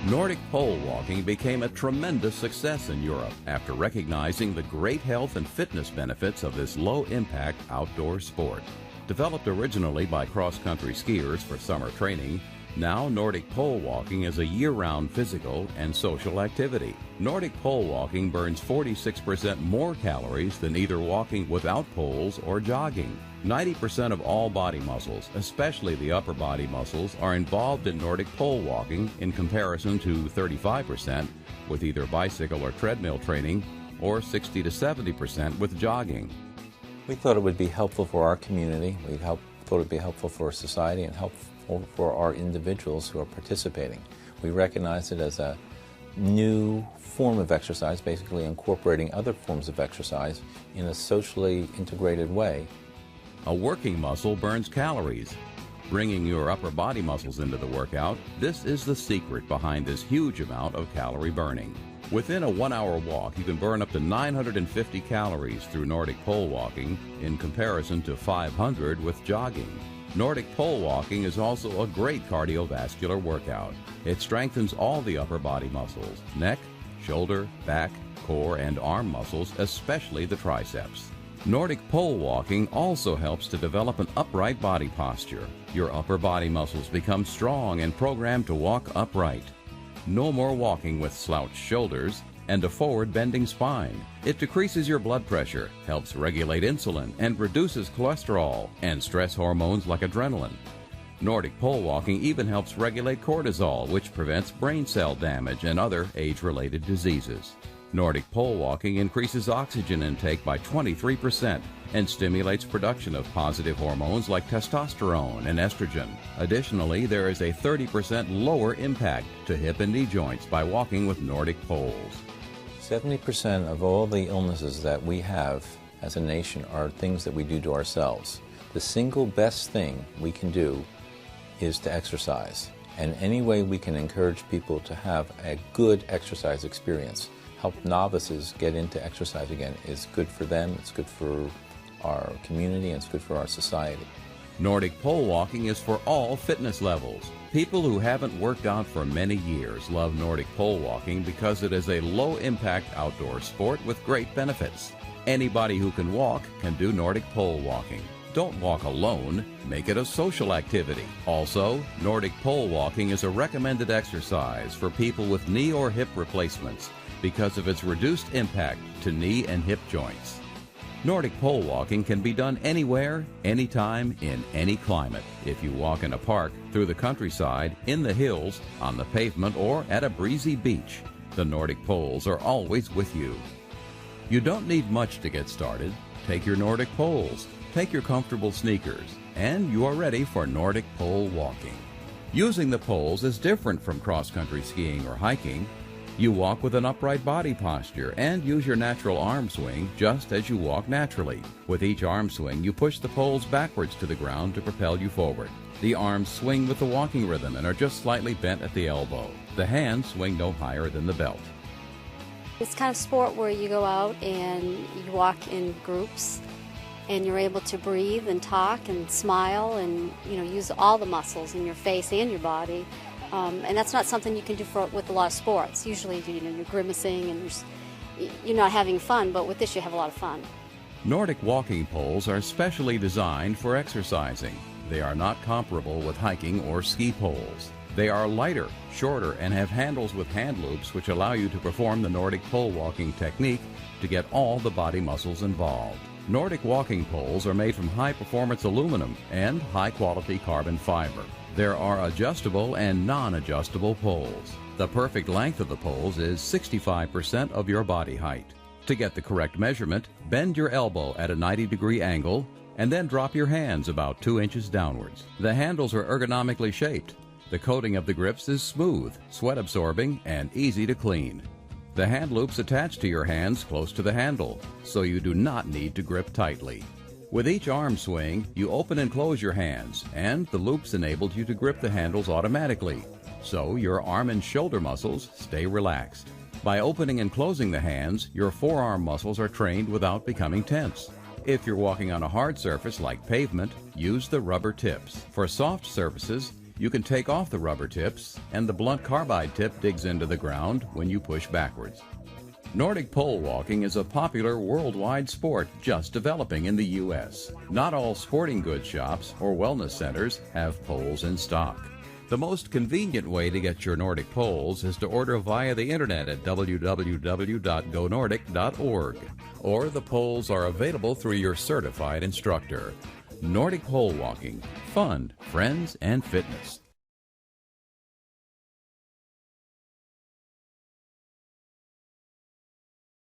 Nordic Pole Walking became a tremendous success in Europe after recognizing the great health and fitness benefits of this low-impact outdoor sport. Developed originally by cross-country skiers for summer training, now Nordic Pole Walking is a year-round physical and social activity. Nordic Pole Walking burns 46% more calories than either walking without poles or jogging. 90% of all body muscles, especially the upper body muscles, are involved in Nordic Pole Walking in comparison to 35% with either bicycle or treadmill training, or 60 to 70% with jogging. We thought it would be helpful for our community. We thought it would be helpful for society and helpful for our individuals who are participating. We recognize it as a new form of exercise, basically incorporating other forms of exercise in a socially integrated way. A working muscle burns calories. Bringing your upper body muscles into the workout, this is the secret behind this huge amount of calorie burning. Within a 1-hour walk, you can burn up to 950 calories through Nordic Pole Walking in comparison to 500 with jogging. Nordic Pole Walking is also a great cardiovascular workout. It strengthens all the upper body muscles, neck, shoulder, back, core, and arm muscles, especially the triceps. Nordic Pole Walking also helps to develop an upright body posture. Your upper body muscles become strong and programmed to walk upright. No more walking with slouched shoulders and a forward bending spine. It decreases your blood pressure, helps regulate insulin, and reduces cholesterol and stress hormones like adrenaline. Nordic Pole Walking even helps regulate cortisol, which prevents brain cell damage and other age-related diseases. Nordic Pole Walking increases oxygen intake by 23% and stimulates production of positive hormones like testosterone and estrogen. Additionally, there is a 30% lower impact to hip and knee joints by walking with Nordic poles. 70% of all the illnesses that we have as a nation are things that we do to ourselves. The single best thing we can do is to exercise. And any way we can encourage people to have a good exercise experience, help novices get into exercise again, is good for them, it's good for our community, and it's good for our society. Nordic Pole Walking is for all fitness levels. People who haven't worked out for many years love Nordic Pole Walking because it is a low-impact outdoor sport with great benefits. Anybody who can walk can do Nordic Pole Walking. Don't walk alone, make it a social activity. Also, Nordic Pole Walking is a recommended exercise for people with knee or hip replacements because of its reduced impact to knee and hip joints. Nordic Pole Walking can be done anywhere, anytime, in any climate. If you walk in a park, through the countryside, in the hills, on the pavement, or at a breezy beach, the Nordic poles are always with you. You don't need much to get started. Take your Nordic poles, take your comfortable sneakers, and you are ready for Nordic Pole Walking. Using the poles is different from cross-country skiing or hiking. You walk with an upright body posture and use your natural arm swing just as you walk naturally. With each arm swing, you push the poles backwards to the ground to propel you forward. The arms swing with the walking rhythm and are just slightly bent at the elbow. The hands swing no higher than the belt. It's kind of sport where you go out and you walk in groups and you're able to breathe and talk and smile and use all the muscles in your face and your body. And that's not something you can do with a lot of sports. Usually, you're grimacing and you're not having fun, but with this you have a lot of fun. Nordic walking poles are specially designed for exercising. They are not comparable with hiking or ski poles. They are lighter, shorter, and have handles with hand loops which allow you to perform the Nordic pole walking technique to get all the body muscles involved. Nordic walking poles are made from high-performance aluminum and high-quality carbon fiber. There are adjustable and non-adjustable poles. The perfect length of the poles is 65% of your body height. To get the correct measurement, bend your elbow at a 90-degree angle and then drop your hands about 2 inches downwards. The handles are ergonomically shaped. The coating of the grips is smooth, sweat-absorbing, and easy to clean. The hand loops attach to your hands close to the handle, so you do not need to grip tightly. With each arm swing, you open and close your hands, and the loops enable you to grip the handles automatically, so your arm and shoulder muscles stay relaxed. By opening and closing the hands, your forearm muscles are trained without becoming tense. If you're walking on a hard surface like pavement, use the rubber tips. For soft surfaces, You can take off the rubber tips, and the blunt carbide tip digs into the ground when you push backwards. Nordic pole walking is a popular worldwide sport just developing in the U.S. Not all sporting goods shops or wellness centers have poles in stock. The most convenient way to get your Nordic poles is to order via the internet at www.gonordic.org, or the poles are available through your certified instructor. Nordic Pole Walking. Fun, friends, and fitness.